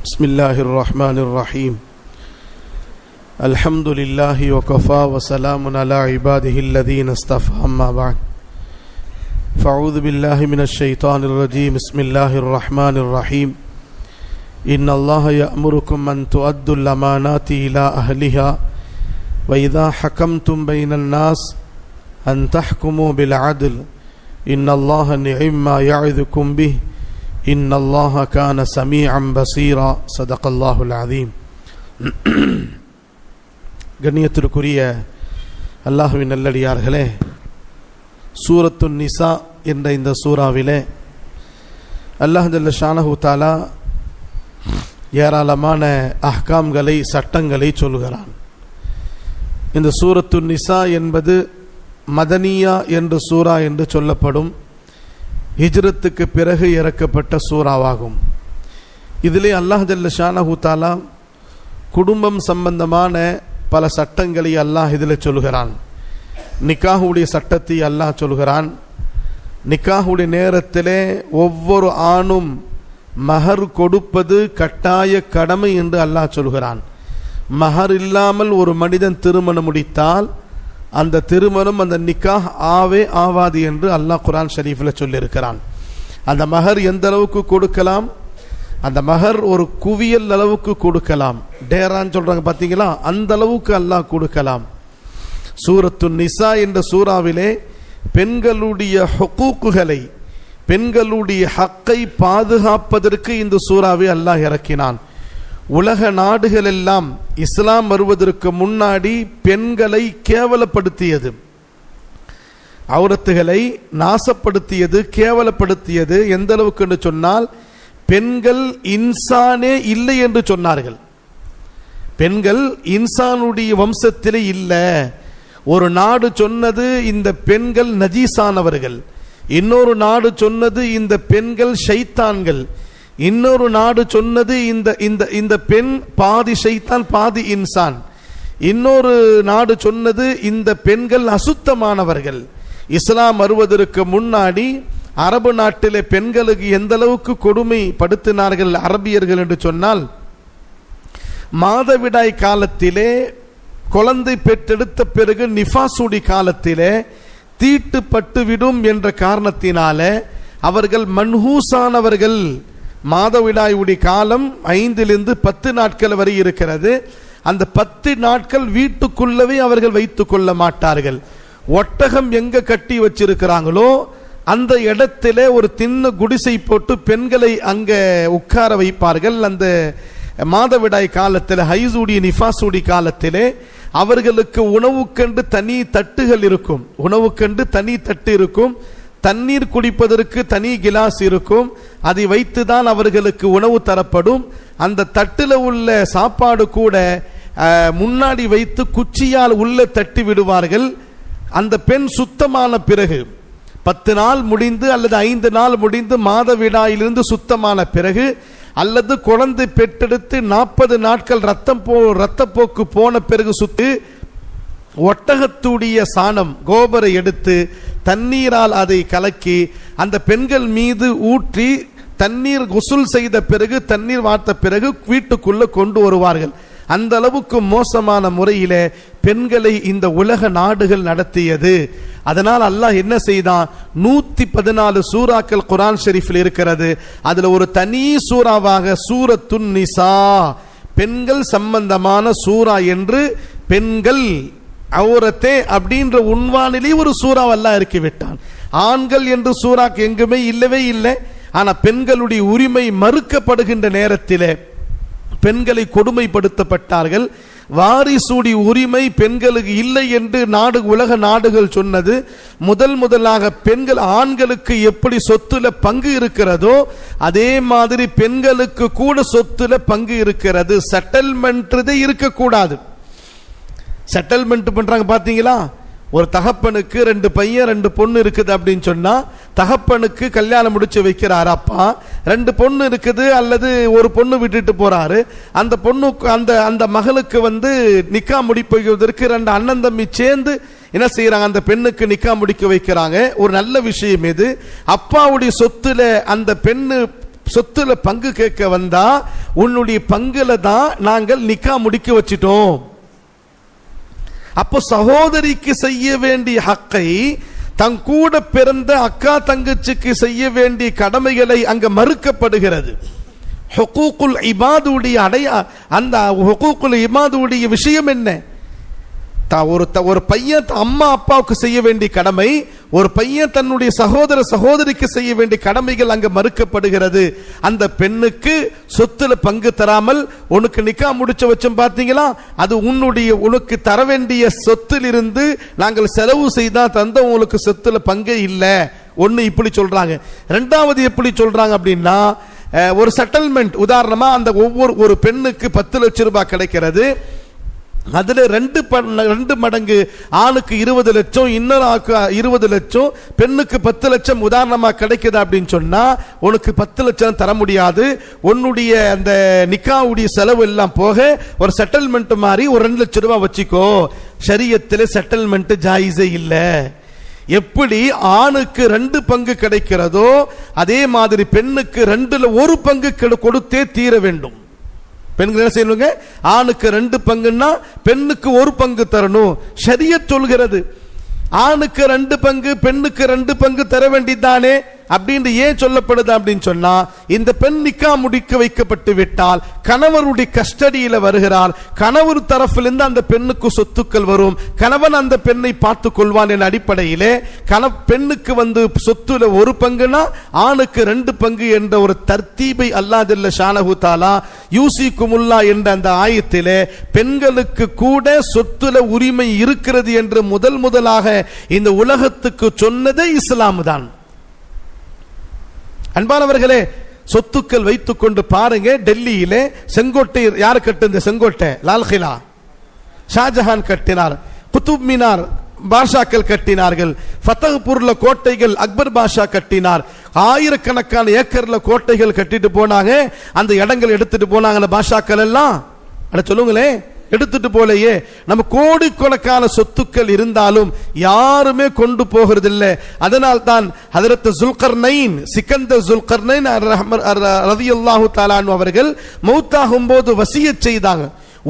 بسم الله الرحمن الرحيم الحمد لله وكفى وسلام على عباده الذين اصطفى أما بعد فأعوذ بالله من الشيطان الرجيم بسم الله الرحمن الرحيم إن الله يأمركم أن تؤدوا الأمانات إلى أهلها وإذا حكمتم بين الناس أن تحكموا بالعدل إن الله نعم ما يعظكم به إن الله كان سميعا بصيرا صدق الله العظيم. கண்ணியத்திற்குரிய அல்லாஹ்வின் நல்லடியார்களே, சூரத்து நிசா என்ற இந்த சூறாவிலே அல்லாஹ் ஜல்ல ஷானஹு தஆலா ஏராளமான அஹ்காம்களை, சட்டங்களை சொல்கிறான். இந்த சூரத்து நிசா என்பது மதனியா என்று சூரா என்று சொல்லப்படும் ஹிஜ்ரத்துக்கு பிறகு இறக்கப்பட்ட சூறாவாகும். இதிலே அல்லாஹ் ஜல்ல ஷானஹு தஆலா குடும்பம் சம்பந்தமான பல சட்டங்களை அல்லாஹ் இதில் சொல்கிறான். நிக்காஹுடைய சட்டத்தை அல்லாஹ் சொல்கிறான். நிக்காஹுடைய நேரத்திலே ஒவ்வொரு ஆணும் மஹர் கொடுப்பது கட்டாய கடமை என்று அல்லாஹ் சொல்கிறான். மஹர் இல்லாமல் ஒரு மனிதன் திருமணம் முடித்தால் அந்த திருமணம், அந்த நிக்காஹ் ஆவாது என்று அல்லாஹ் குர்ஆன் ஷரீஃபில் சொல்லியிருக்கிறான். அந்த மஹர் எந்த அளவுக்கு கொடுக்கலாம்? அந்த மஹர் ஒரு குவியல் அளவுக்கு கொடுக்கலாம். டேரான்னு சொல்றாங்க பார்த்தீங்களா, அந்த அளவுக்கு அல்லாஹ் கொடுக்கலாம். சூரத்து நிசா என்ற சூறாவிலே பெண்களுடைய ஹுக்கூக்குகளை, பெண்களுடைய ஹக்கை பாதுகாப்பதற்கு இந்த சூறாவை அல்லாஹ் இறக்கினான். உலக நாடுகள் எல்லாம் இஸ்லாம் வருவதற்கு முன்னாடி பெண்களை கேவலப்படுத்தியது, அவுரத்துகளை நாசப்படுத்தியது, கேவலப்படுத்தியது. எந்த அளவுக்கு என்று சொன்னால், பெண்கள் இன்சானே இல்லை என்று சொன்னார்கள். பெண்கள் இன்சானுடைய வம்சத்திலே இல்லை. ஒரு நாடு சொன்னது இந்த பெண்கள் நஜீசானவர்கள், இன்னொரு நாடு சொன்னது இந்த பெண்கள் ஷைத்தான்கள், இன்னொரு நாடு சொன்னது இந்த பெண் பாதி ஷைத்தான் பாதி இன்சான், இன்னொரு நாடு சொன்னது இந்த பெண்கள் அசுத்தமானவர்கள். இஸ்லாம் வருவதற்கு முன்னாடி அரபு நாட்டிலே பெண்களுக்கு எந்த அளவுக்கு கொடுமைப்படுத்தினார்கள் அரபியர்கள் என்று சொன்னால், மாதவிடாய் காலத்திலே, குழந்தை பெற்றெடுத்த பிறகு நிஃபாசுடி காலத்திலே தீட்டுப்பட்டு விடும் என்ற காரணத்தினால அவர்கள் மன்ஹூசானவர்கள். மாதவிடாயுடைய காலம் 5 to 10 நாட்கள் வரை இருக்கிறது. அந்த 10 நாட்கள் வீட்டுக்குள்ளவே அவர்கள் வைத்துக் கொள்ள மாட்டார்கள். ஒட்டகம் எங்க கட்டி வச்சிருக்கிறாங்களோ அந்த இடத்திலே ஒரு சின்ன குடிசை போட்டு பெண்களை அங்க உட்கார வைப்பார்கள். அந்த மாதவிடாய் காலத்தில், ஹைசூடி நிஃபாசூடி காலத்திலே அவர்களுக்கு உணவுக்கென்று தனி தட்டுகள் இருக்கும், உணவுக்கென்று தனி தட்டு இருக்கும், தண்ணீர் குடிப்பதற்கு தனி கிலாஸ் இருக்கும். அதை வைத்துதான் அவர்களுக்கு உணவு தரப்படும். அந்த தட்டில் உள்ள சாப்பாடு கூட முன்னாடி வைத்து குச்சியால் உள்ள தட்டி விடுவார்கள். அந்த பெண் சுத்தமான பிறகு 10 நாள் முடிந்து அல்லது 5 நாள் முடிந்து மாதவிடாயிலிருந்து சுத்தமான பிறகு, அல்லது குழந்தை பெற்றெடுத்து 40 நாட்கள் இரத்தப்போக்கு போன பிறகு சுத்து ஒட்டகத்துடைய சாணம் கோபரை எடுத்து தண்ணீரால் அதை கலக்கி அந்த பெண்கள் மீது ஊற்றி தண்ணீர் குசுல் செய்த பிறகு, தண்ணீர் வார்த்த பிறகு வீட்டுக்குள்ள கொண்டு வருவார்கள். அந்த அளவுக்கு மோசமான முறையிலே பெண்களை இந்த உலக நாடுகள் நடத்தியது. அதனால் அல்லாஹ் என்ன செய்தான், 114 சூறாக்கள் குர்ஆன் ஷரீஃபில் இருக்கிறது. அதுல ஒரு தனி சூறாவாக சூரத்துன் நிசா, பெண்கள் சம்பந்தமான சூரா என்று, பெண்கள் அவுரத்தே அப்படின்ற உன்வானிலே ஒரு சூறாவை அல்லாஹ் இறக்கி விட்டான். ஆண்கள் என்று சூறாக்கு எங்குமே இல்லவே இல்லை. ஆனா பெண்களுடைய உரிமை மறுக்கப்படுகின்ற நேரத்திலே பெண்களை கொடுமைப்படுத்தப்பட்டார்கள். வாரிசூடி உரிமை பெண்களுக்கு இல்லை என்று உலக நாடுகள் சொன்னது. முதலாக பெண்கள், ஆண்களுக்கு எப்படி சொத்துல பங்கு இருக்கிறதோ அதே மாதிரி பெண்களுக்கு கூட சொத்துல பங்கு இருக்கிறது. செட்டில்மெண்ட் இருக்கக்கூடாது. செட்டில்மெண்ட் பண்றாங்க பாத்தீங்களா? ஒரு தகப்பனுக்கு 2 பையன் 2 பொண்ணு இருக்குது அப்படின்னு சொன்னா, தகப்பனுக்கு கல்யாணம் முடிச்சு வைக்கிறார் அப்பா, 2 பொண்ணு இருக்குது அல்லது ஒரு பொண்ணு விட்டுட்டு போறாரு. அந்த பொண்ணுக்கு அந்த மகளுக்கு நிக்கா முடிப்பதற்கு 2 அண்ணன் தம்பி சேர்ந்து என்ன செய்யறாங்க, அந்த பெண்ணுக்கு நிக்கா முடிக்க வைக்கிறாங்க. ஒரு நல்ல விஷயம் இது. அப்பாவுடைய சொத்துல அந்த பெண்ணு சொத்துல பங்கு கேட்க வந்தா உன்னுடைய பங்குல தான் நாங்கள் நிக்கா முடிக்க வச்சிட்டோம். அப்போ சகோதரிக்கு செய்ய வேண்டிய ஹக்கை தன் கூட பிறந்த அக்கா தங்கச்சிக்கு செய்ய வேண்டிய கடமைகளை அங்க மறுக்கப்படுகிறது. ஹுகூக்குல் இபாதுடைய அந்த ஹுகூக்குல் இபாதுடைய விஷயம் என்ன? ஒரு பையன் அம்மா அப்பாவுக்கு செய்ய வேண்டிய கடமை, ஒரு பையன் தன்னுடைய சகோதர சகோதரிக்கு செய்ய வேண்டிய கடமைகள் அங்க மறுக்கப்படுகிறது. அந்த பெண்ணுக்கு சொத்துல பங்கு தராமல் உனக்கு நிக்கா முடிச்ச வச்சோம் பாத்தீங்களா, அது உனக்கு தர வேண்டிய சொத்தில் இருந்து நாங்கள் செலவு செய்தா தந்த உங்களுக்கு சொத்துல பங்கே இல்லை. ஒன்னு இப்படி சொல்றாங்க. ரெண்டாவது எப்படி சொல்றாங்க அப்படின்னா, ஒரு செட்டில்மெண்ட், உதாரணமா அந்த ஒரு பெண்ணுக்கு 10 லட்சம் ரூபாய் கிடைக்கிறது. அதுல 2 மடங்கு ஆணுக்கு 20 லட்சம், இன்னொரு 20 லட்சம், பெண்ணுக்கு 10 லட்சம் உதாரணமா கிடைக்குது அப்படின்னு சொன்னா உனக்கு 10 லட்சம் தர முடியாது. உன்னுடைய அந்த நிக்காவுடைய செலவு எல்லாம் போக ஒரு செட்டில்மெண்ட் மாதிரி ஒரு 2 லட்சம் ரூபாய் வச்சுக்கோ. ஷரியத்தில் செட்டில்மெண்ட் ஜாயிஸே இல்லை. எப்படி ஆணுக்கு 2 பங்கு கிடைக்கிறதோ அதே மாதிரி பெண்ணுக்கு 2ல் 1 பங்கு கொடுத்தே தீர வேண்டும். பெண்கள் என்ன செய்யணுங்க? ஆணுக்கு 2 பங்குன்னா பெண்ணுக்கு 1 பங்கு தரணும். ஷரியத் சொல்கிறது. ஆணுக்கு 2 பங்கு பெண்ணுக்கு 2 பங்கு தர வேண்டியதானே அப்படின்னு ஏன் சொல்லப்படுது அப்படின்னு சொன்னா, இந்த பெண் நிக்கா முடிக்க வைக்கப்பட்டு விட்டால் கணவருடைய கஸ்டடியில வருகிறார். கணவர் தரப்பிலிருந்து அந்த பெண்ணுக்கு சொத்துக்கள் வரும். கணவன் அந்த பெண்ணை பார்த்து கொள்வான் என்ற அடிப்படையிலே பெண்ணுக்கு சொத்துல 1 பங்குனா ஆணுக்கு 2 பங்கு என்ற ஒரு தர்த்தீபை அல்லாஹ் ஜல்ல ஷானஹு தஆலா யூசிக்குமுல்லா என்ற அந்த ஆயத்திலே பெண்களுக்கு கூட சொத்துல உரிமை இருக்கிறது என்று முதலாக இந்த உலகத்துக்கு சொன்னதே இஸ்லாம் தான். அன்பானவர்களே, சொத்துக்கள் வைத்துக் கொண்டு பாருங்க. டெல்லியிலே செங்கோட்டை யார் கட்டின? செங்கோட்டை லால்கிலா ஷாஜஹான் கட்டினார். குதுப் மினார் பாஷாக்கள் கட்டினார்கள். ஃபத்தஹ்பூர்ல கோட்டைகள் அக்பர் பாஷா கட்டினார். ஆயிரக்கணக்கான ஏக்கர்ல கோட்டைகள் கட்டிட்டு போனாங்க. அந்த இடங்கள் எடுத்துட்டு போனாங்க பாஷாக்கள் எல்லாம். அட சொல்லுங்களே, எடுத்துட்டு போலையே. நம்ம கோடிக்கணக்கான சொத்துக்கள் இருந்தாலும் யாருமே கொண்டு போகிறது இல்லை. அதனால் தான் ஹஜ்ரத் ஜுல்கர்னைன், சிக்கந்தர் ஜுல்கர்னைன் ரலியல்லாஹு தஆலா அன்ஹு அவர்கள் மௌத்தாகும் போது வசியத் செய்தாங்க.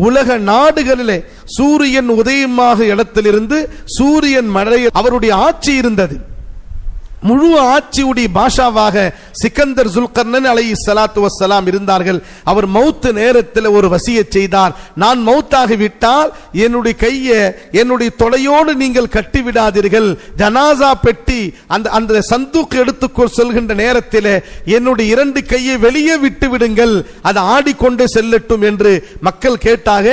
உலக நாடுகளிலே சூரியன் உதயமாக இடத்திலிருந்து சூரியன் மறைய அவருடைய ஆட்சி இருந்தது. முழு ஆட்சியுடைய பாஷாவாக சிக்கந்தர் ஜுல்கர்னைன் அலைஹிஸ்ஸலாத்து வஸ்ஸலாம் இருந்தார்கள். அவர் மௌத் நேரத்தில் ஒரு வசியத் செய்தார். நான் மௌத்தாகி விட்டால் என்னுடைய கையை என்னுடைய தொடையோடு நீங்கள் கட்டி விடாதீர்கள். ஜனாசா பெட்டி அந்த சந்தூக் எடுத்து செல்கின்ற நேரத்தில் என்னுடைய 2 கையை வெளியே விட்டு விடுங்கள், அது ஆடிக்கொண்டே செல்லட்டும் என்று மக்கள் கேட்டாக.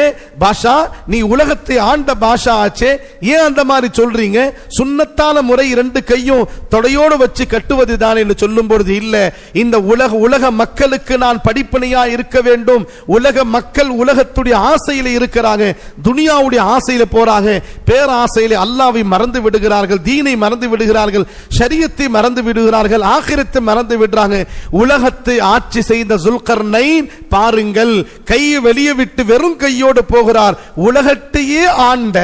பாஷா, நீ உலகத்தை ஆண்ட பாஷா ஆச்சே, ஏன் அந்த மாதிரி சொல்றீங்க? சுன்னத்தான முறை 2 கையும் தொடையோடு வச்சு கட்டுவது தான் என்று சொல்லும் பொழுது, இல்ல, இந்த உலக மக்களுக்கு நான் படிப்பனையா இருக்க வேண்டும். உலக மக்கள் உலகத்துடைய ஆசையில இருக்கிறாங்க, துனியாவுடைய ஆசையில போறாங்க. பேராசையில அல்லாஹ்வை மறந்து விடுகிறார்கள், தீனை மறந்து விடுகிறார்கள், ஷரியத்தை மறந்து விடுகிறார்கள், ஆகிரத்தை மறந்து விடுறாங்க. உலகத்தை ஆட்சி செய்த ஜுல்கர்னைன் பாருங்கள், கையை வெளியே விட்டு வெறும் கையோடு போகிறார். உலகத்தையே ஆண்ட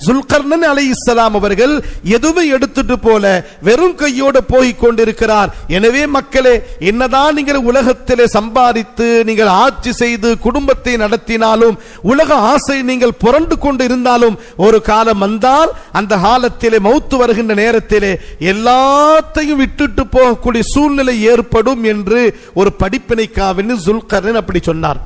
ஜுல்கர்னைன் அலைஹிஸ்ஸலாம் அவர்கள் எதுவுமே எடுத்துட்டு போல வெறும் கையோடு போய் கொண்டிருக்கிறார். எனவே மக்களே, என்னதான் நீங்கள் உலகத்திலே சம்பாதித்து நீங்கள் ஆட்சி செய்து குடும்பத்தை நடத்தினாலும், உலக ஆசை நீங்கள் புரண்டு கொண்டு இருந்தாலும், ஒரு காலம் வந்தால் அந்த காலத்திலே மௌத்து வருகின்ற நேரத்திலே எல்லாத்தையும் விட்டுட்டு போகக்கூடிய சூழ்நிலை ஏற்படும் என்று ஒரு படிப்பினைக்காக ஜுல்கர்னைன் அப்படி சொன்னார்.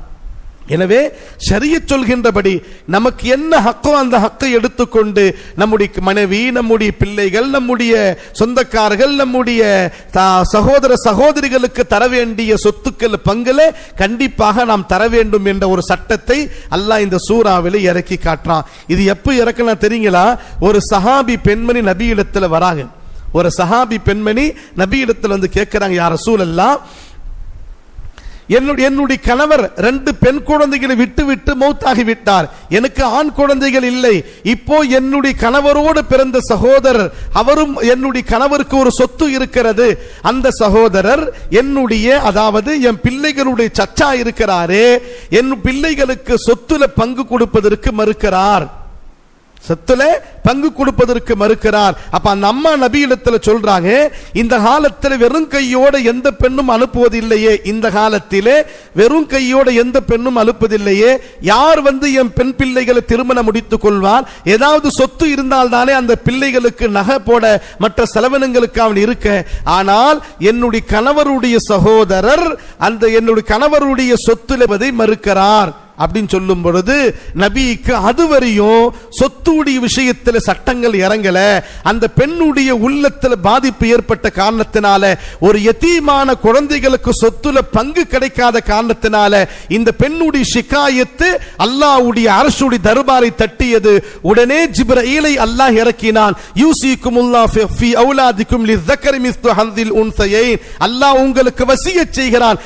எனவே ஷரியத் சொல்கின்றபடி நமக்கு என்ன ஹக்கோ அந்த ஹக்கை எடுத்துக்கொண்டு நம்முடைய மனைவி, நம்முடைய பிள்ளைகள், நம்முடைய சொந்தக்காரர்கள், நம்முடைய சகோதர சகோதரிகளுக்கு தர வேண்டிய சொத்துக்கள் பங்குல கண்டிப்பாக நாம் தர வேண்டும் என்ற ஒரு சட்டத்தை அல்லாஹ் இந்த சூறாவிலே இறக்கி காட்டுறான். இது எப்ப இறக்குனா தெரியுங்களா? ஒரு சஹாபி பெண்மணி நபி இடத்துல வராங்க. ஒரு சஹாபி பெண்மணி நபி இடத்துல வந்து கேட்கிறாங்க, யா ரசூலல்லாஹ், என்னுடைய கணவர் 2 பெண் குழந்தைகளை விட்டு விட்டு மௌத்தாகி விட்டார். எனக்கு ஆண் குழந்தைகள் இல்லை. இப்போ என்னுடைய கணவரோடு பிறந்த சகோதரர், அவரும் என்னுடைய கணவருக்கு ஒரு சொத்து இருக்கிறது. அந்த சகோதரர் என்னுடைய, அதாவது என் பிள்ளைகளுடைய சச்சா இருக்கிறாரே, என் பிள்ளைகளுக்கு சொத்துல பங்கு கொடுப்பதற்கு மறுக்கிறார். சொத்துல பங்கு கொடுப்பதற்கு மறுக்கிறார். அப்ப அந்த அம்மா நபி இடத்துல சொல்றாங்க, இந்த காலத்தில் வெறும் கையோட எந்த பெண்ணும் அனுப்புவதில்லையே, இந்த காலத்திலே வெறும் கையோட எந்த பெண்ணும் அனுப்புவதில்லையே, யார் வந்து என் பெண் பிள்ளைகளை திருமணம் முடித்துக் கொள்வார்? ஏதாவது சொத்து இருந்தால் தானே அந்த பிள்ளைகளுக்கு நகை போட மற்ற செலவினங்களுக்கு அவன் இருக்க. ஆனால் என்னுடைய கணவருடைய சகோதரர் அந்த என்னுடைய கணவருடைய சொத்துலவதை மறுக்கிறார் அப்படின்னு சொல்லும் பொழுது நபிக்கு அதுவரையும் சொத்துடைய விஷயத்தில் சட்டங்கள் இறங்கல. அந்த பெண்ணுடைய உள்ளத்தில் பாதிப்பு ஏற்பட்ட காரணத்தினால, ஒரு யதீமான குழந்தைகளுக்கு சொத்துல பங்கு கிடைக்காத காரணத்தினால இந்த பெண்ணுடைய ஷிகாயத்து அல்லாஹ்வுடைய அரசுடைய தர்பாரை தட்டியது. உடனே ஜிப்ரீலை அல்லாஹ் இறக்கினான். யூசிக்குமுல்லாஹு ஃபீ அவுலாதிக்கும் லிஸ்ஸக்கரி மிஸ்லு ஹன்ஸில் உன்ஸயைன். அல்லாஹ் உங்களுக்கு வசியத் செய்கிறான்,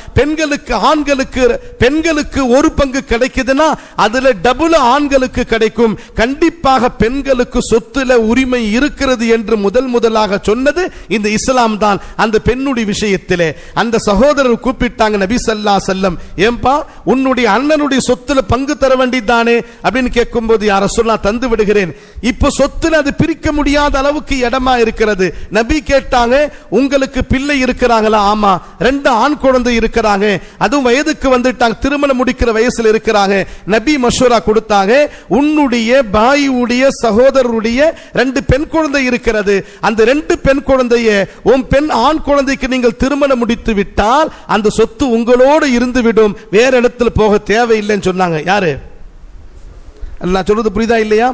பெண்களுக்கு ஒரு பங்கு கிடைக்குதுன்னா அதுல டபுள் ஆண்களுக்கு கிடைக்கும். கண்டிப்பாக பெண்களுக்கு சொத்துல உரிமை இருக்கிறது என்று முதலாக சொன்னது இந்த இஸ்லாம் தான். அந்த பெண்ணுடைய விஷயத்திலே அந்த சகோதரர் கூப்பிட்டாங்க நபி ஸல்லல்லாஹு அலைஹி வஸல்லம், ஏம்பா உன்னுடைய அண்ணனுடைய சொத்துல பங்கு தர வேண்டியதானே அப்படின்னு கேட்கும்போது, யா ரசூலுல்லாஹ் தந்து விடுகிறேன். இப்போ சொத்துல அது பிரிக்க முடியாத அளவுக்கு இடமா இருக்கிறது. நபி கேட்டாங்க, உங்களுக்கு பிள்ளை இருக்கிறாங்களா? ஆமா, 2 ஆண் குழந்தை இருக்கிறாங்க, அதுவும் வயதுக்கு வந்துட்டாங்க, திருமணம் முடிக்கிற வயசுல இருக்கிறாங்க. நபி மஷூரா கொடுத்தாங்க, உன்னுடைய பாயுடைய சகோதரருடைய 2 பெண் குழந்தை இருக்கிறது, அந்த 2 பெண் குழந்தைய உன் பெண் ஆண் குழந்தைக்கு நீங்கள் திருமணம் முடித்து விட்டால் அந்த சொத்து உங்களோடு இருந்து விடும், வேற இடத்துல போக தேவையில்லைன்னு சொன்னாங்க. யாரு? நான் சொல்றது புரியுதா இல்லையா?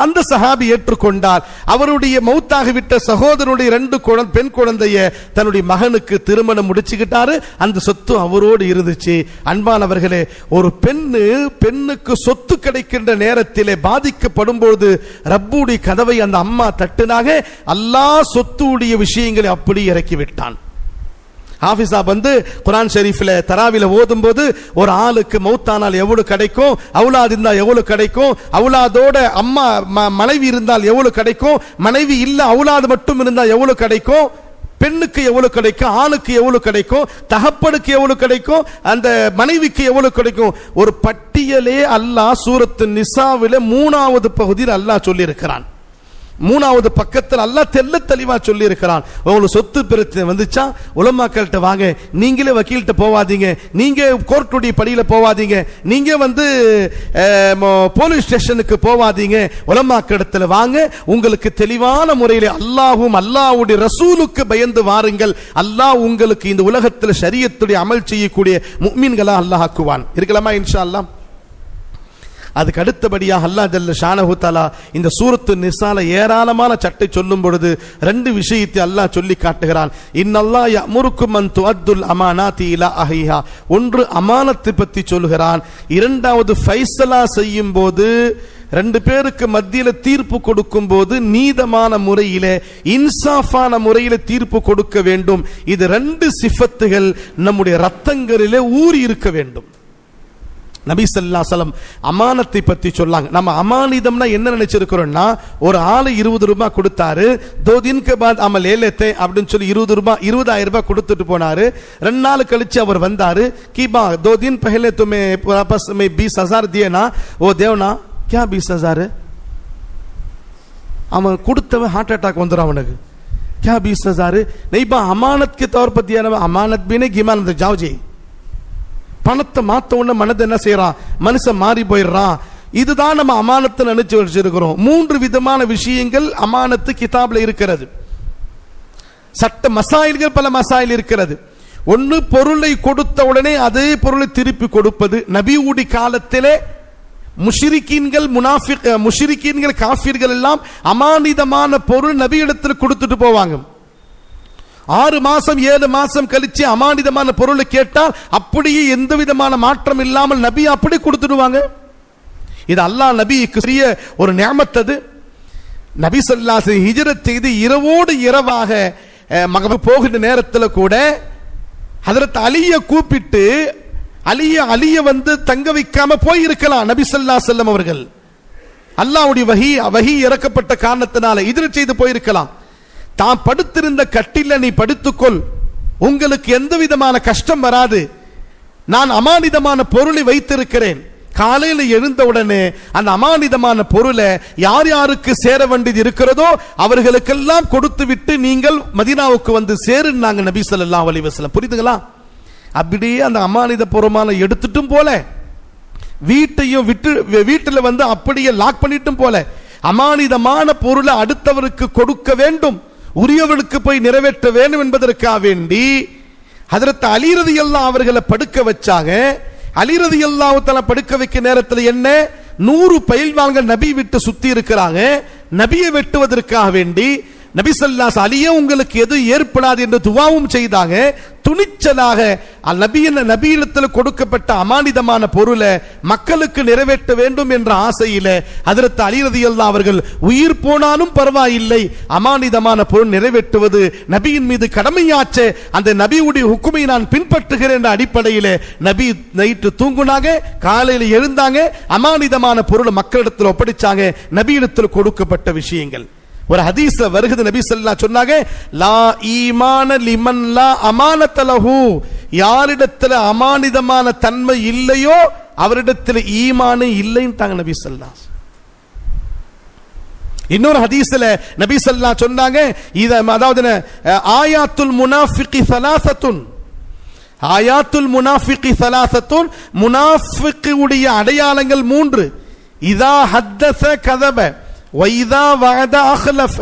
அந்த சஹாபி ஏற்றுக்கொண்டார். அவருடைய மௌத்தாகிவிட்ட சகோதரனுடைய 2 பெண் குழந்தைய தன்னுடைய மகனுக்கு திருமணம் முடிச்சுக்கிட்டாரு. அந்த சொத்து அவரோடு இருந்துச்சு. அன்பானவர்களே, ஒரு பெண்ணுக்கு சொத்து கிடைக்கின்ற நேரத்திலே பாதிக்கப்படும் பொழுது ரப்புடைய கதவை அந்த அம்மா தட்டுனாக. அல்லாஹ் சொத்துடைய விஷயங்களை அப்படி இறக்கி விட்டான். ஹாஃபிஸா வந்து குர்ஆன் ஷரீஃப்ல தராவில ஓதும் போது, ஒரு ஆளுக்கு மௌத்தானால் எவ்வளவு கிடைக்கும், அவுலாத் இருந்தால் எவ்வளவு கிடைக்கும், அவுலாதோட அம்மா மனைவி இருந்தால் எவ்வளவு கிடைக்கும், மனைவி இல்ல அவுலாத் மட்டும் இருந்தால் எவ்வளவு கிடைக்கும், பெண்ணுக்கு எவ்வளவு கிடைக்கும், ஆணுக்கு எவ்வளவு கிடைக்கும், தகப்பனுக்கு எவ்வளவு கிடைக்கும், அந்த மனைவிக்கு எவ்வளவு கிடைக்கும், ஒரு பட்டியலே அல்லாஹ் சூரத்து நிசாவில 3வது பகுதியில் அல்லாஹ் சொல்லி இருக்கிறான். 3வது பக்கத்தில் அல்லாஹ் தெளிவா சொல்லி இருக்கிறான். உங்களுக்கு சொத்து பிரச்சனை வந்துச்சா உலமாக்கள்கிட்ட வாங்க, நீங்களே வக்கீல்கிட்ட போவாதீங்க, நீங்க கோர்ட்டுடைய படியில போவாதீங்க, நீங்க வந்து போலீஸ் ஸ்டேஷனுக்கு போவாதீங்க, உலமாக்களிடத்தில் வாங்க, உங்களுக்கு தெளிவான முறையில் அல்லாஹ்வும் அல்லாஹ்வுடைய ரசூலுக்கு பயந்து வாருங்கள், அல்லாஹ் உங்களுக்கு இந்த உலகத்தில் ஷரியத்துடைய அமல் செய்யக்கூடிய முஃமின்களா அல்லாஹ் ஆக்குவான். இருக்கலாமா இன்ஷா அல்லாஹ்? அதுக்கு அடுத்தபடியாக அல்லாஹ் ஜல்ல ஷானஹு தஆலா இந்த சூரத்து நிசால ஏராளமான சட்டை சொல்லும் பொழுது 2 விஷயத்தை அல்லாஹ் சொல்லி காட்டுகிறான். இன்னல்லாஹ் யஅமுருக்கும் அன் துஅத்துல் அமானாத்தி இலா அஹ்லிஹா. ஒன்று அமானத்தை பற்றி சொல்கிறான். இரண்டாவது ஃபைஸலா செய்யும் போது, 2 பேருக்கு மத்தியில தீர்ப்பு கொடுக்கும் போது நீதமான முறையிலே இன்சாஃபான முறையிலே தீர்ப்பு கொடுக்க வேண்டும். இது 2 சிஃபத்துகள் நம்முடைய ரத்தங்களிலே ஊறி இருக்க வேண்டும். நபி ஸல்லல்லாஹு அலைஹி வஸல்லம் அமானத்தை பத்தி சொல்லாங்க. நம்ம அமானிதம்னா என்ன நினைச்சிருக்கிறோம்னா, ஒரு ஆளு 20 ரூபாய் கொடுத்தாரு, 2 दिन के बाद அமல் ஏலேத்தே அப்படின்னு சொல்லி 20,000 ரூபாய் கொடுத்துட்டு போனாரு. 2 நாள் கழிச்சு அவர் வந்தாரு, கீபா 2 दिन पहले तुम्हें वापस में 20,000 दिए ना, वो देवना क्या 20,000? அவன் கொடுத்தவன் ஹார்ட் அட்டாக் வந்துடும் அவனுக்கு. क्या 20,000? नहीं बा अमानत के तौर पर दिया ना, अमानत भी नहीं गिमान जाओ जी. பணத்தை மாத்த உடனே மனது என்ன செய்யறான், மனுஷன் மாறி போயிடுறான். இதுதான் நம்ம அமானத்தை நினைச்சு வச்சிருக்கிறோம். 3 விதமான விஷயங்கள் அமானத்து கிதாப்ல இருக்கிறது. சட்ட மசாயில்கள் பல மசாயில் இருக்கிறது. ஒன்னு, பொருளை கொடுத்த உடனே அதே பொருளை திருப்பி கொடுப்பது. நபியுடைய காலத்திலே முஷ்ரிக்கீன்கள் காஃபிர்கள் எல்லாம் அமானிதமான பொருள் நபி இடத்துல கொடுத்துட்டு போவாங்க. 6 மாசம் 7 மாசம் கழிச்சு அமானிதமான பொருளை கேட்டால் அப்படியே எந்த விதமான மாற்றம் இல்லாமல் நபி அப்படி கொடுத்துடுவாங்க. இது அல்லாஹ் நபிக்கு பெரிய ஒரு நிஅமத். அது நபி ஸல்லல்லாஹு அலைஹி வஸல்லம் ஹிஜ்ரத் செய்து இரவோடு இரவாக மகப போகிற நேரத்தில் கூட ஹஜ்ரத் அலியை கூப்பிட்டு அலியை வந்து தங்க வைக்காம போய் இருக்கலாம் நபி ஸல்லல்லாஹு அலைஹி வஸல்லம் அவர்கள். அல்லாஹ்வுடைய வஹி இறக்கப்பட்ட காரணத்தினால ஹிஜ்ரத் செய்து போயிருக்கலாம். தான் படுத்திருந்த கட்டில நீ படுத்துக்கொள், உங்களுக்கு எந்த விதமான கஷ்டம் வராது, நான் அமானிதமான பொருளை வைத்திருக்கிறேன், காலையில் எழுந்த உடனே அந்த அமானிதமான பொருளை யார் யாருக்கு சேர வேண்டியது இருக்கிறதோ அவர்களுக்கெல்லாம் கொடுத்து விட்டு நீங்கள் மதீனாவுக்கு வந்து சேருன்னாங்க நபி ஸல்லல்லாஹு அலைஹி வஸல்லம். புரியுதுங்களா? அப்படியே அந்த அமானித பொருளை எடுத்துட்டும் போல, வீட்டையும் விட்டு வீட்டில் வந்து அப்படியே லாக் பண்ணிட்டும் போல, அமானிதமான பொருளை அடுத்தவருக்கு கொடுக்க வேண்டும், உரியவனுக்கு போய் நிறைவேற்ற வேண்டும் என்பதற்காக வேண்டி ஹஜ்ரத் அலி ரலியல்லாஹு அவர்களை படுக்க வச்சாங்க. அலி ரலியல்லாஹு தஆலா படுக்க வைக்க நேரத்தில் என்ன 100 பயில்வான்கள் நபி விட்டு சுத்தி இருக்கிறாங்க. நபியை வெட்டுவதற்காக வேண்டி நபி ஸல்லல்லாஹு அலைஹி அலியே உங்களுக்கு எதுவும் ஏற்படாது என்று துவாவும் செய்தாங்க. துணிச்சலாக நபியிடத்தில் கொடுக்கப்பட்ட அமானிதமான பொருளை மக்களுக்கு நிறைவேற்ற வேண்டும் என்ற ஆசையில ஹஜ்ரத் அலி ரலியல்லாஹு அவர்கள் உயிர் போனாலும் பரவாயில்லை, அமானிதமான பொருள் நிறைவேற்றுவது நபியின் மீது கடமையாச்சே, அந்த நபியுடைய ஹுக்குமை நான் பின்பற்றுகிறேன் என்ற அடிப்படையில் நபி நைட்டு தூங்குனாங்க, காலையில் எழுந்தாங்க, அமானிதமான பொருள் மக்களிடத்தில் ஒப்படைச்சாங்க. நபியிடத்தில் கொடுக்கப்பட்ட விஷயங்கள் ஒரு ஹதீஸ்ல வருகிறது. நபி ஸல்லல்லாஹு சொன்னாங்க, லா ஈமான லிமன் லா அமானத லஹு, யாரிடத்தில் அமானிதமான தன்மை இல்லையோ அவரிடத்தில் ஈமானே இல்லைன்றாங்க நபி ஸல்லல்லாஹு. இன்னொரு ஹதீஸ்ல நபி ஸல்லல்லாஹு சொன்னாங்க, அதாவது ஆயாத்துல் முனாஃபிகி ஸலாஸத்துன், ஆயாத்துல் முனாஃபிகி ஸலாஸத்துன், முனாஃபிக்குடைய அடையாளங்கள் 3. இதா ஹத்தஸ கதப வைதா வஅத அக்லஃப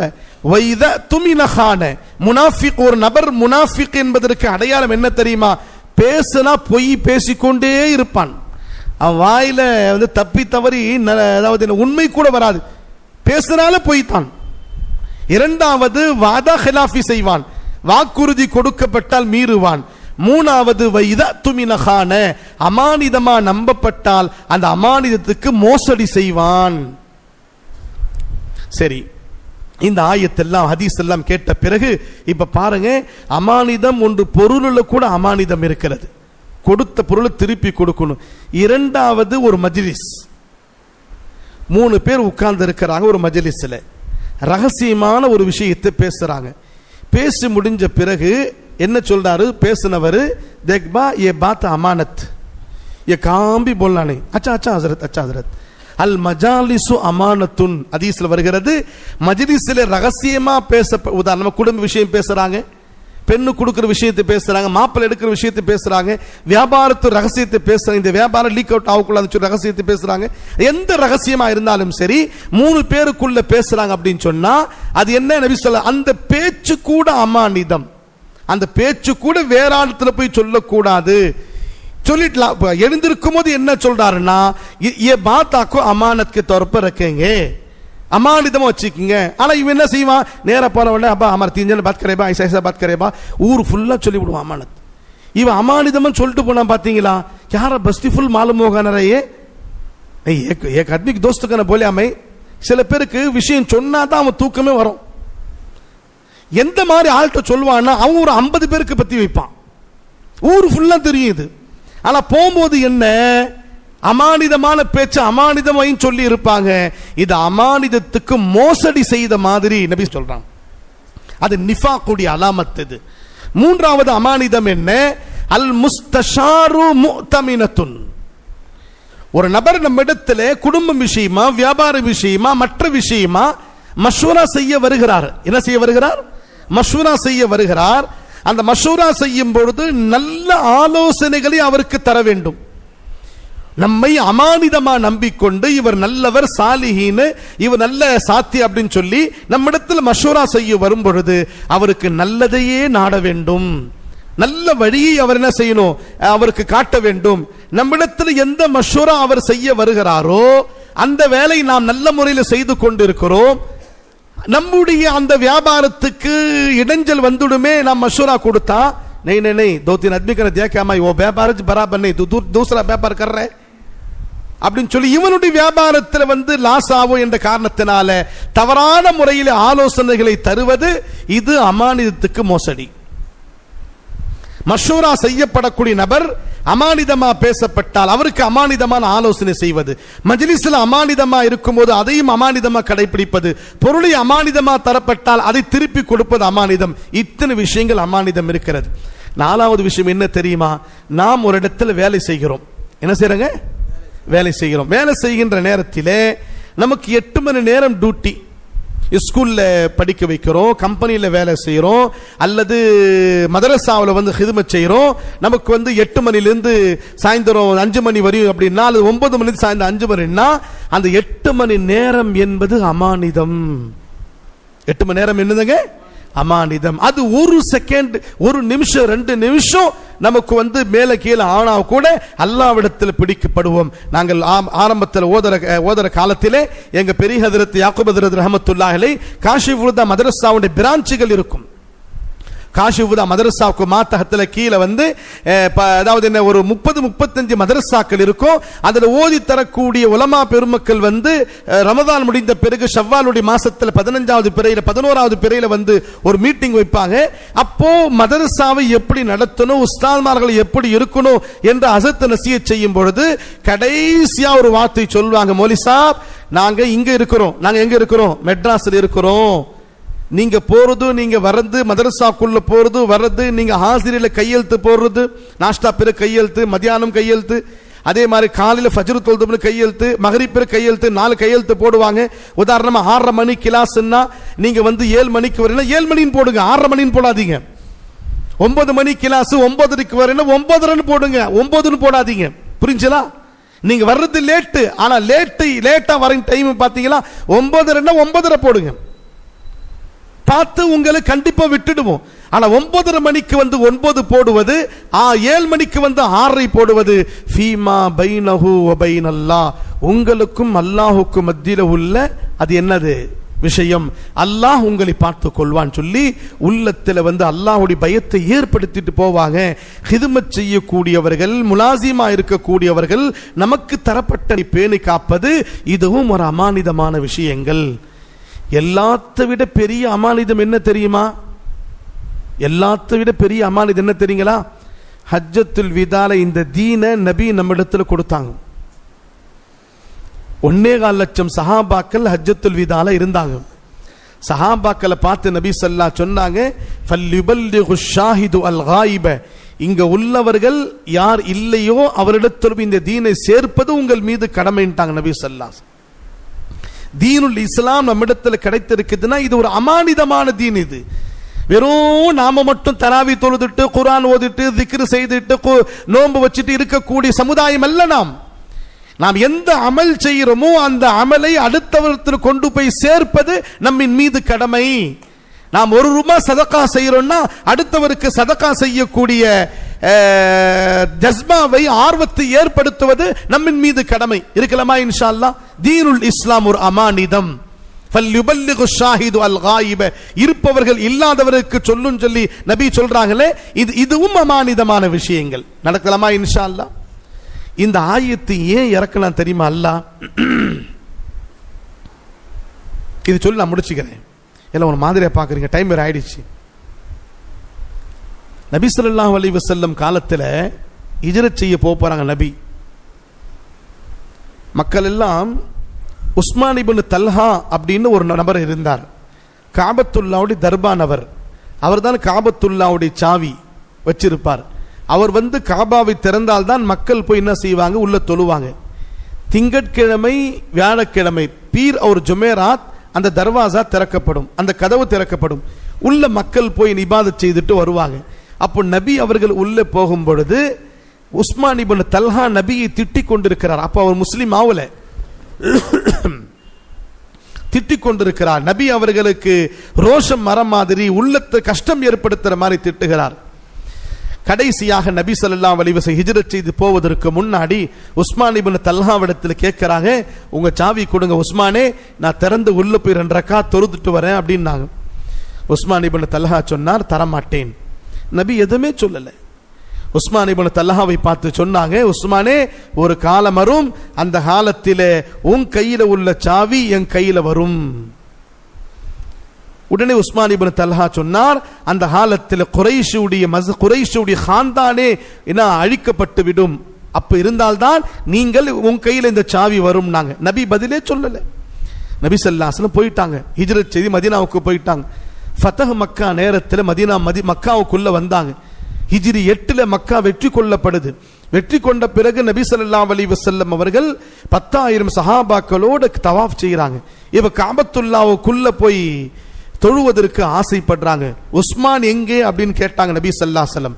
வைதா துமின கான. முனாஃபிக், ஒரு நபர் முனாஃபிக் என்பதற்கு அடையாளம் என்ன தெரியுமா? பேசினா பொய் பேசிக்கொண்டே இருப்பான். அவன் வாயில வந்து தப்பி தவறி அதாவது உண்மை கூட வராது, பேசினால பொய்த்தான். இரண்டாவது வாதா ஹிலாஃபி செய்வான், வாக்குறுதி கொடுக்கப்பட்டால் மீறுவான். மூணாவது வைதா துமின கான, அமானிதமா நம்பப்பட்டால் அந்த அமானிதத்துக்கு மோசடி செய்வான். சரி, இந்த ஆயத்தெல்லாம் ஹதீஸ் எல்லாம் கேட்ட பிறகு இப்ப பாருங்க, அமானிதம் ஒன்று பொருளுல கூட அமானிதம் இருக்கிறது, கொடுத்த பொருளை திருப்பி கொடுக்கணும். இரண்டாவது ஒரு மஜ்லிஸ், 3 பேர் உட்கார்ந்து இருக்கிறாங்க ஒரு மஜ்லிஸ்ல, ரகசியமான ஒரு விஷயத்தை பேசுறாங்க. பேசி முடிஞ்ச பிறகு என்ன சொல்றாரு பேசினவர், தேக்பா ये बात अमानत, ये काम भी बोलना नहीं, अच्छा अच्छा हजरत, अच्छा हजरत, அல் மஜாலிசு அமானத்துன். ஹதீஸ்ல வருகிறது, மஜ்லிஸ்ல ரகசியமா பேச, உதாரணமா குடும்ப விஷயம் பேசுறாங்க, பெண்ணு கொடுக்கிற விஷயத்தை பேசுறாங்க, மாப்பிள்ளை எடுக்கிற விஷயத்தை பேசுறாங்க, வியாபாரத்து ரகசியத்தை பேசுறாங்க, இந்த வியாபாரம் லீக் அவுட் ஆகக்கூடாதுன்னு சொல்லி ரகசியத்தை பேசுறாங்க. எந்த ரகசியமா இருந்தாலும் சரி 3 பேருக்குள்ள பேசுறாங்க அப்படின்னு சொன்னா அது என்ன நபி ஸல்லல்லாஹு, அந்த பேச்சு கூட அமானிதம், அந்த பேச்சு கூட வேற ஆளத்துல போய் சொல்லக்கூடாது சொல்லிடலாம். எழுந்திருக்கும் போது என்ன சொல்றாருன்னா, ये बात आपको अमानत के तौर पर रखेंगे, அமானிதமா வச்சுக்கீங்க. ஆனா இவன் என்ன செய்வான், நேரா போன உடனே அப்பா हमारे 3 जन बात करेबा, ऐसा ऐसा बात करेबा, ஊர் ஃபுல்லா சொல்லி விடுவான் அமானத். இவன் அமானிதம்னு சொல்லிட்டு போனா பாத்தீங்களா, यार बस्ती फुल मालूम होगा ना रहे, एक आदमी के दोस्त का ना बोले हमें, சில பேருக்கு விஷயம் சொன்னா தான் அவன் தூக்கமே வரும். எந்த மாதிரி ஆள்கிட்ட சொல்லுவான்னா அவன் ஒரு 50 பேருக்கு பத்தி வைப்பான், ஊர் ஃபுல்லா தெரியுது. ஆனா போகும்போது என்ன, அமானிதமான பேச்சு அமானிதமையும் சொல்லி இருப்பாங்க. இது அமானிதத்துக்கு மோசடி செய்த மாதிரி நபி சொல்றான். அது நிஃபாக்குடைய அலாமத். இது மூன்றாவது அமானிதம் என்ன, அல் முஸ்தஷாரு முஅ்தமினத்துன். ஒரு நபர் நம்ம இடத்துல குடும்ப விஷயமா, வியாபார விஷயமா, மற்ற விஷயமா மஷ்வரா செய்ய வருகிறார். என்ன செய்ய வருகிறார்? மஷ்வரா செய்ய வருகிறார். அந்த மஷூரா செய்யும் பொழுது நல்ல ஆலோசனைகளை அவருக்கு தர வேண்டும். நம்மை அமானிதமா நம்பிக்கொண்டு இவர் நல்லவர், சாலிஹீன், இவர் நல்ல சாத்தி அப்படின்னு சொல்லி நம்மிடத்தில் மஷூரா செய்ய வரும் பொழுது அவருக்கு நல்லதையே நாட வேண்டும், நல்ல வழியை அவர் என்ன செய்யணும், அவருக்கு காட்ட வேண்டும். நம்மிடத்தில் எந்த மஷூரா அவர் செய்ய வருகிறாரோ அந்த வேலை நாம் நல்ல முறையில் செய்து கொண்டிருக்கிறோம், நம்முடைய அந்த வியாபாரத்துக்கு இடைஞ்சல் வந்துடுமே, நாம் மஷூரா கொடுத்தா नहीं नहीं नहीं 2-3 आदमी का दिया क्या मैं वो व्यापार बराबर नहीं, दूसरा व्यापार कर रहे அப்படின்னு சொல்லி இவனுடைய வியாபாரத்தில் வந்து லாஸ் ஆகும் என்ற காரணத்தினால தவறான முறையில் ஆலோசனைகளை தருவது இது அமானிதத்துக்கு மோசடி. மஷூரா செய்யப்படக்கூடிய நபர் அமானிதமா பேசப்பட்டால் அவருக்கு அமானிதமான ஆலோசனை செய்வது, மஜ்லிஸ்ல அமானிதமா இருக்கும்போது அதையும் அமானிதமா கடைபிடிப்பது, பொருளை அமானிதமா தரப்பட்டால் அதை திருப்பி கொடுப்பது அமானிதம். இத்தனை விஷயங்கள் அமானிதம் இருக்கிறது. 4வது விஷயம் என்ன தெரியுமா, நாம் ஒரு இடத்துல வேலை செய்கிறோம், என்ன செய்யறோங்க, வேலை செய்கிறோம். வேலை செய்கின்ற நேரத்திலே நமக்கு 8 மணி நேரம் டியூட்டி. ஸ்கூல்ல படிக்க வைக்கிறோம், கம்பெனியில் வேலை செய்கிறோம், அல்லது மதரசாவில் வந்து ஹிதுமத் செய்கிறோம். நமக்கு வந்து 8 மணிலேருந்து சாயந்தரம் 5 மணி வரையும் அப்படின்னா, அல்லது 9 மணிலேருந்து சாயந்தரம் 5 மணின்னா, அந்த 8 மணி நேரம் என்பது அமானிதம். 8 மணி நேரம் என்னதுங்க? அமானிதம். அது ஒரு செகண்ட், ஒரு நிமிஷம், 2 நிமிஷம் நமக்கு வந்து மேல கீழே ஆனா கூட அல்லாஹ்விடத்தில் பிடிக்கப்படுவோம். நாங்கள் ஆரம்பத்தில் ஓதர காலத்திலே எங்க பெரிய ஹதரத் யாக்கூப் ஹதரத் ரஹ்மத்துல்லாஹி அலைஹி காஷிஃபுல்லா மதரசாவுடைய பிரான்ச்சுகள் இருக்கும். காஷிஃபுல்லா மதரசாவுக்கு மாத்தகத்தில் கீழே வந்து அதாவது என்ன ஒரு 30-35 மதரசாக்கள் இருக்கும். அதில் ஓதி தரக்கூடிய உலமா பெருமக்கள் வந்து ரமதான் முடிந்த பிறகு ஷவ்வாலுடைய மாசத்தில் 15வது பிறையில 11வது பிறையில வந்து ஒரு மீட்டிங் வைப்பாங்க. அப்போ மதரசாவை எப்படி நடத்தணும், உஸ்தாத்மார்கள் எப்படி இருக்கணும் என்று அசத் நசியத் செய்யும் பொழுது கடைசியா ஒரு வார்த்தை சொல்வாங்க, மௌலி சாப் நாங்க இங்க இருக்கிறோம். நாங்க எங்க இருக்கிறோம்? மெட்ராஸ்ல இருக்கிறோம். நீங்க போறது, நீங்க வர்றது, மதரசாக்குள்ள போறது வர்றது, நீங்க ஹாசிரில கையெழுத்து போடுறது, நாஷ்டா பிற கையெழுத்து, மத்தியானம் கையெழுத்து, அதே மாதிரி காலையில ஃபஜ்ர் தொழுது கையெழுத்து, மகரிப் பிற கையெழுத்து, 4 கையெழுத்து போடுவாங்க. உதாரணமா 6:30 மணி கிளாஸ்னா நீங்க வந்து 7 மணிக்கு வரீங்கன்னா 7 மணின்னு போடுங்க, 6:30 மணின்னு போடாதீங்க. 9 மணி கிளாஸ் 9:30க்கு வரீங்கன்னா 9:30 போடுங்க, 9ன்னு போடாதீங்க. புரிஞ்சலா? நீங்க வர்றது லேட்டு, ஆனா லேட்டா வர டைம் பாத்தீங்களா 9:30ன்னா 9:30 போடுங்க. பார்த்து உங்களுக்கு கண்டிப்பா விட்டுடுவோம். ஆனா 9:30 மணிக்கு வந்து 9 போடுவது, 7 மணிக்கு வந்து 6 போடுவது, ஃபீமா பைனஹு வ பைனல்லாஹ், உங்களுக்கும் அல்லாஹ்வுக்கும் மத்தியில உள்ள அது என்னது விஷயம், அல்லாஹ் உங்களை பார்த்து கொள்வான் சொல்லி உள்ளத்துல வந்து அல்லாஹ்வுடைய பயத்தை ஏற்படுத்திட்டு போவாங்க. ஹிதுமத் செய்யக்கூடியவர்கள், முலாசிமா இருக்கக்கூடியவர்கள், நமக்கு தரப்பட்ட பேணி காப்பது இதுவும் ஒரு அமானிதமான விஷயங்கள். எல்லாத்தை விட பெரிய அமானிதம் என்ன தெரியுமா? எல்லாத்தை விட பெரிய அமானிதம் என்ன தெரியுங்களா? ஹஜ்ஜத்துல் விதால இந்த தீன நபி நம்ம இடத்துல கொடுத்தாங்க. 1.25 லட்சம் சஹாபாக்கள் ஹஜ்ஜத்துல் விதால இருந்தாங்க. சஹாபாக்களை பார்த்து நபி ஸல்லல்லாஹு சொன்னாங்க, ஃபல்யுபல்லிகு ஷாஹிது அல் காயிப, இங்க உள்ளவர்கள் யார் இல்லையோ அவரிடத்தில் இந்த தீனை சேர்ப்பது உங்கள் மீது கடமைன்ட்டாங்க நபி ஸல்லல்லாஹு. தீனுல் இஸ்லாம் நம்மிடத்தில் கிடைத்திருக்குதுன்னா இது ஒரு அமானிதமான தீன். இது வெறும் நாம மட்டும் தராவி தொழுதுட்டு குர்ஆன் ஓதிட்டு திக்ர் செய்துட்டு நோன்பு வச்சுட்டு இருக்கக்கூடிய சமுதாயம் அல்ல. நாம் எந்த அமல் செய்கிறோமோ அந்த அமலை அடுத்தவருக்கு கொண்டு போய் சேர்ப்பது நம்மின் மீது கடமை. நாம் 1 ரூபாய் சதகா செய்யறோம்னா அடுத்தவருக்கு சதகா செய்யக்கூடிய ஜஸ்பாவை, ஆர்வத்தை ஏற்படுத்துவது நம்மின் மீது கடமை. இருக்கலாமா? இன்ஷா அல்லாஹ். தீனுல் இஸ்லாம் ஒரு அமானிதம். ஃபல்யுபல்லிகு ஷாஹிது அல் காயிப, இருப்பவர்கள் இல்லாதவருக்கு சொல்லும் சொல்லி நபி சொல்றாங்களே, இதுவும் அமானிதமான விஷயங்கள். நடக்கலாமா? இன்ஷா அல்லாஹ். இந்த ஆயத்தை ஏன் இறக்கலாம் தெரியுமா அல்லாஹ்? இது சொல்லி நான் முடிச்சுக்கிறேன். எல்லாம் ஒரு மாதிரியா பாக்குறீங்க, டைம் வேற ஆயிடுச்சு. நபி ஸல்லல்லாஹு அலைஹி வஸல்லம் காலத்துல ஹிஜ்ரத் செய்ய போறாங்க நபி. மக்கள் எல்லாம் உஸ்மான் இப்னு தல்ஹா அப்படின்னு ஒரு நபர் இருந்தார். காபத்துல்லாவுடைய தர்பான் அவர் தான் காபத்துல்லாவுடைய சாவி வச்சிருப்பார். அவர் வந்து காபாவை திறந்தால்தான் மக்கள் போய் என்ன செய்வாங்க, உள்ள தொழுவாங்க. திங்கட்கிழமை வியாழக்கிழமை பீர் ஒரு ஜுமேராத் அந்த தர்வாசா திறக்கப்படும், அந்த கதவு திறக்கப்படும். உள்ள மக்கள் போய் இபாதத் செய்துட்டு வருவாங்க. அப்போ நபி அவர்கள் உள்ளே போகும் பொழுது உஸ்மான் இப்னு தல்ஹா நபியை திட்டிக் கொண்டிருக்கிறார். அப்போ அவர் முஸ்லிம் ஆவல, திட்டிக் கொண்டிருக்கிறார். நபி அவர்களுக்கு ரோஷம் மரம் மாதிரி, உள்ளத்தை கஷ்டம் ஏற்படுத்துற மாதிரி திட்டுகிறார். கடைசியாக நபி ஸல்லல்லாஹு அலைஹி வஸல்லம் ஹிஜ்ரத் செய்து போவதற்கு முன்னாடி உஸ்மான் இப்னு தல்ஹாவிடத்தில் கேட்கிறாங்க, உங்க சாவி கொடுங்க உஸ்மானே, நான் திறந்து உள்ள போய் 2 ரக்காத் தொழுதுட்டு வரேன் அப்படின்னாங்க. உஸ்மான் இப்னு தல்ஹா சொன்னார், தரமாட்டேன். நபி எதுவுமே சொல்லல. உஸ்மான் இப்னு தல்ஹாவை பார்த்து சொன்னாங்க, உஸ்மானே, ஒரு காலம் வரும், அந்த காலத்திலே உன் கையில உள்ள சாவி என் கையில வரும். உடனே உஸ்மான் இப்னு தல்ஹா சொன்னார், அந்த காலத்தில் குறைஷுடைய காந்தானே என்ன அழிக்கப்பட்டு விடும், அப்ப இருந்தால்தான் நீங்கள் உன் கையில் இந்த சாவி வரும். நாங்க நபி பதிலே சொல்லல. நபி ஸல்லல்லாஹு அலைஹி வஸல்லம் போயிட்டாங்க, ஹிஜ்ரத் செய்து மதீனாவுக்கு போயிட்டாங்க. ஃபதஹ் மக்கா நேரத்தில் மக்காவுக்குள்ள வந்தாங்க. ஹிஜ்ரி 8 மக்கா வெற்றி கொள்ளப்படுது. வெற்றி கொண்ட பிறகு நபி ஸல்லல்லாஹு அலைஹி வஸல்லம் அவர்கள் 10,000 சஹாபாக்களோடு தவாஃப் செய்றாங்க. இவ காபத்துல்லாவுக்குள்ள போய் தொழுவதற்கு ஆசைப்படுறாங்க. உஸ்மான் எங்கே அப்படின்னு கேட்டாங்க நபி ஸல்லல்லாஹு அலைஹி வஸல்லம்.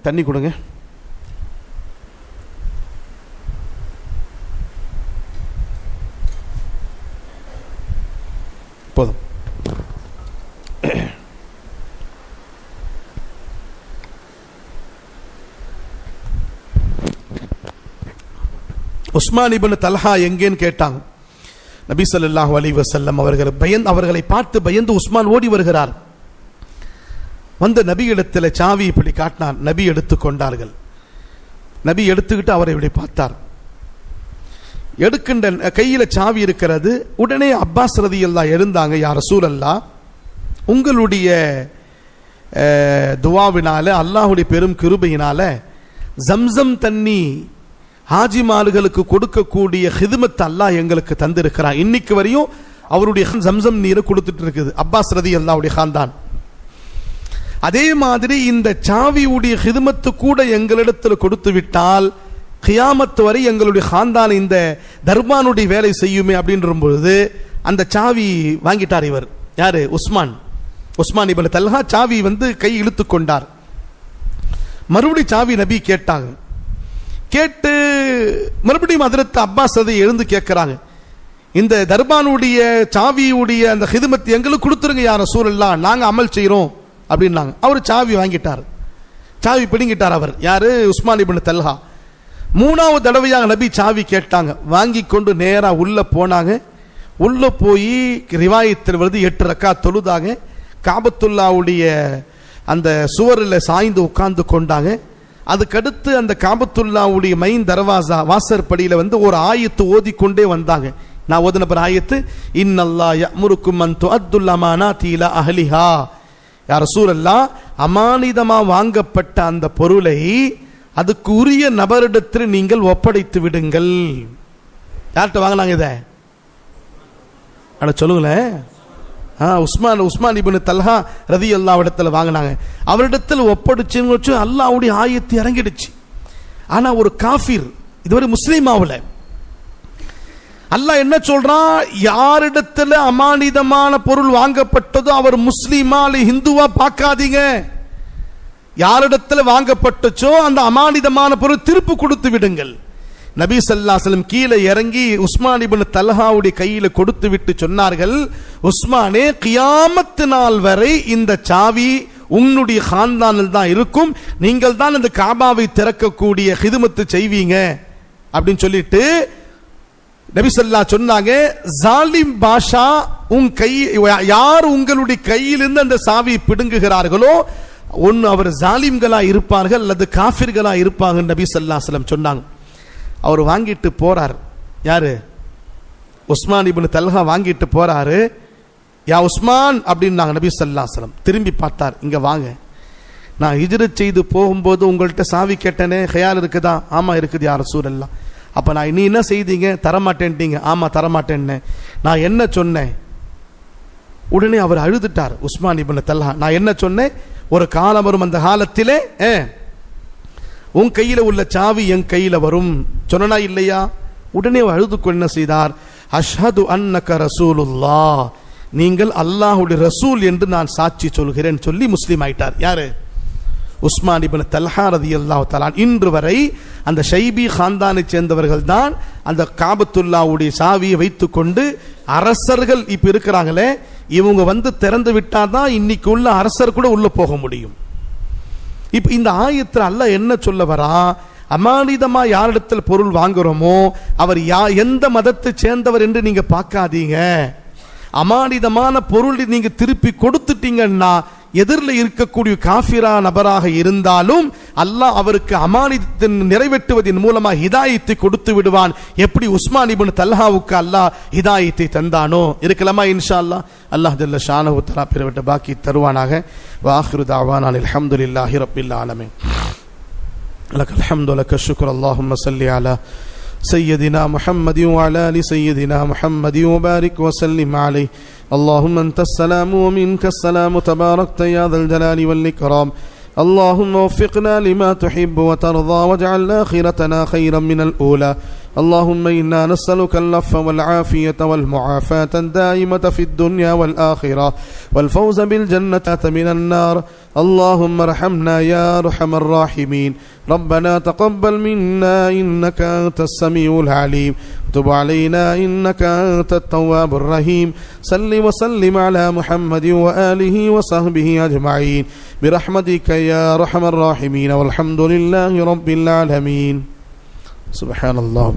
தண்ணி கொடுங்க. போதும். உஸ்மான் இப்னு தல்ஹா எங்கேன்னு கேட்டாங்க. நபி ஸல்லல்லாஹு அலைஹி வஸல்லம் அவர்களை பார்த்து பயந்து உஸ்மான் ஓடி வருகிறார். வந்த நபி இடத்துல சாவி இப்படி காட்டினார். நபி எடுத்துக்கொண்டார்கள். நபி எடுத்துக்கிட்டு அவரை இப்படி பார்த்தார். எடுக்கின்ற கையில சாவி இருக்கிறது. உடனே அப்பாஸ் ரலியல்லாஹு எழுந்தாங்க. யா ரசூலல்லாஹ், உங்களுடைய துஆவினால, அல்லாஹ்வுடைய பெரும் கிருபையினால ஜம்சம் தண்ணி ஹாஜிமார்களுக்கு கொடுக்கக்கூடிய ஹிதுமத் அல்லாஹ் எங்களுக்கு தந்திருக்கிறான். இன்னைக்கு வரையும் அவருடைய ஜம்சம் நீரை கொடுத்துட்டு இருக்குது அப்பாஸ் ரலியல்லாஹுடைய கான்தான். அதே மாதிரி இந்த சாவியுடைய ஹிதுமத்து கூட எங்களிடத்தில் கொடுத்து விட்டால் கியாமத் வரை எங்களுடைய கான்தான் இந்த தர்பானுடைய வேலை செய்யுமே அப்படின்ற பொழுது அந்த சாவி வாங்கிட்டார். இவர் யாரு? உஸ்மான் இப்னு தல்ஹா சாவி கை இழுத்து கொண்டார். மறுபடியும் சாவி நபி கேட்டாங்க. கேட்டு மறுபடியும் ஹஜ்ரத் அப்பாஸ் அதை எழுந்து கேட்கிறாங்க, இந்த தர்பானுடைய சாவியுடைய அந்த ஹிதுமத் எங்களுக்கு கொடுத்துருங்க யா ரசூலல்லாஹ், நாங்க அமல் செய்யறோம் அப்படின்னாங்க. அவர் சாவி வாங்கிட்டார். சாவி பிடுங்கிட்டார். அவர் யாரு? உஸ்மான் இப்னு தல்ஹா. மூணாவது தடவையாக நபி சாவி கேட்டாங்க. வாங்கி கொண்டு நேரா உள்ள போனாங்க. உள்ள போய் ரிவாயத்தில் வருது 8 ரக்காத் தொழுதாங்க. காபத்துல்லாவுடைய அந்த சுவரில் சாய்ந்து உட்கார்ந்து கொண்டாங்க. அதுக்கடுத்து அந்த காபத்துல்லாவுடைய மைன் தர்வாசா வாசற்படியில் ஒரு ஆயத்து ஓதிக்கொண்டே வந்தாங்க. நான் ஓதின பிற ஆயத்து, இன்னல்லாஹ் யஅமுருக்கும் அன் துஅத்துல் அமானாத்தி இலா அஹ்லிஹா. யா ரசூலல்லாஹ், அமானிதமா வாங்கப்பட்ட அந்த பொருளை அதுக்கு உரிய நபரிடத்தில் நீங்கள் ஒப்படைத்து விடுங்கள். யார்கிட்ட வாங்கினாங்க இதை? அட சொல்லுங்களேன். உஸ்மான் இப்னு தல்ஹா ரலியல்லாஹு இடத்துல வாங்கினாங்க. அவரிடத்தில் ஒப்படைச்சு அல்லாஹ்வுடைய ஆயத்து இறங்கிடுச்சு. ஆனா ஒரு காஃபிர், இதுவரை முஸ்லீம் ஆகல. அல்லாஹ் என்ன சொல்றான்? யாரிடத்துல அமானிதமான பொருள் வாங்கப்பட்டதோ அவர் முஸ்லீமா அல்ல ஹிந்துவா பார்க்காதீங்க. யாரிடத்துல வாங்கப்பட்டச்சோ அந்த அமானிதமான பொருள் திருப்பு கொடுத்து விடுங்கள். நபி ஸல்லல்லாஹு அலைஹி வஸல்லம் கீழே இறங்கி உஸ்மான் இப்னு தல்ஹாவுடைய கையில கொடுத்து விட்டு சொன்னார்கள், உஸ்மானே, கியாமத் நாள் வரை இந்த சாவி உன்னுடைய கான்தானில் தான் இருக்கும். நீங்கள் தான் அந்த காபாவை திறக்கக்கூடிய ஹிதுமத்து செய்வீங்க அப்படின்னு சொல்லிட்டு நபி ஸல்லல்லாஹு சொன்னாங்க, ஜாலிம் பாஷா யார் உங்களுடைய கையிலிருந்து அந்த சாவி பிடுங்குகிறார்களோ ஒன்னு அவர் ஜாலிம்களா இருப்பார்கள் அல்லது காஃபிர்களா இருப்பாங்க நபி ஸல்லல்லாஹு அலைஹி வஸல்லம் சொன்னாங்க. அவர் வாங்கிட்டு போறார். யாரு? உஸ்மான் இப்னு தல்ஹா வாங்கிட்டு போறாரு. யா உஸ்மான் அப்படின்னாங்க நபி ஸல்லல்லாஹு அலைஹி வஸல்லம். திரும்பி பார்த்தார், இங்க வாங்க, நான் ஹிஜ்ரத் செய்து போகும்போது உங்கள்கிட்ட சாவி கேட்டனே, ஹயால் இருக்குதா? ஆமா இருக்குது யா ரசூலல்லாஹ். அப்ப நான் நீ என்ன செய்தீங்க? தரமாட்டேன்ட்டீங்க. ஆமா தரமாட்டேன்னு. நான் என்ன சொன்னேன்? உடனே அவர் அழுதுட்டார் உஸ்மான் இப்னு தல்ஹா. நான் என்ன சொன்னேன்? ஒரு காலம் வரும், அந்த காலத்திலே உன் கையில உள்ள சாவி என் கையில வரும் சொன்னா இல்லையா? உடனே அழுது என்ன செய்தார்? அஷ்ஹது அன்னக ரசூலுல்லாஹ், நீங்கள் அல்லாஹ்வுடைய ரசூல் என்று நான் சாட்சி சொல்கிறேன் சொல்லி முஸ்லீம் ஆயிட்டார். யாரு? உஸ்மான் இப்னு தல்ஹா ரலியல்லாஹு தஆலா. இன்று வரை அந்த ஷைபி கான்தானை சேர்ந்தவர்கள் தான் அந்த காபத்துல்லாவுடைய சாவியை வைத்துக் கொண்டு அரசர்கள் இப்ப இருக்கிறாங்களே, இவங்க திறந்து விட்டாதான் இன்னைக்கு உள்ள அரசர் கூட உள்ள போக முடியும். இப்ப இந்த ஆயத்தில் அல்லாஹ் என்ன சொல்ல வரா? அமானிதமா யாரிடத்தில் பொருள் வாங்குறோமோ அவர் எந்த மதத்தை சேர்ந்தவர் என்று நீங்க பார்க்காதீங்க. அமானிதமான பொருள் நீங்க திருப்பி கொடுத்துட்டீங்கன்னா எதிரில் இருக்கக்கூடிய காஃபிரா நபராக இருந்தாலும் அல்லாஹ் அவருக்கு அமானிதத்தை நிறைவேற்றுவதன் மூலமாக ஹிதாயத்தை கொடுத்து விடுவான். எப்படி உஸ்மான் இப்னு தல்ஹாவுக்கு அல்லாஹ் ஹிதாயத்தை தந்தானோ. இருக்கலாமா? இன்ஷா அல்லாஹ். அல்லாஹ் ஜல்ல ஷானஹு தஆலா பிறவிட்ட பாக்கி தருவானாக. வாஹிரு தஅவானா அல்ஹம்துலில்லாஹி ரப்பில் ஆலமீன். லக்கல் ஹம்து லக்கல் ஷுக்ரு. அல்லாஹும்ம ஸல்லி அலா سيدنا محمد وعلى آل سيدنا محمد وبارك وسلم عليه. اللهم أنت السلام ومنك السلام تباركت يا ذا الجلال والإكرام. اللهم وفقنا لما تحب وترضى واجعل آخرتنا خيرا من الأولى. اللهم إنا نسألك العفو والعافية والمعافاة الدائمة في الدنيا والآخرة والفوز بالجنة من النار. اللهم ارحمنا يا أرحم الراحمين. ربنا تقبل منا إنك أنت السميع العليم وتب علينا إنك أنت التواب الرحيم. صل وسلم على محمد وآله وصحبه أجمعين برحمتك يا أرحم الراحمين والحمد لله رب العالمين. سبحان الله.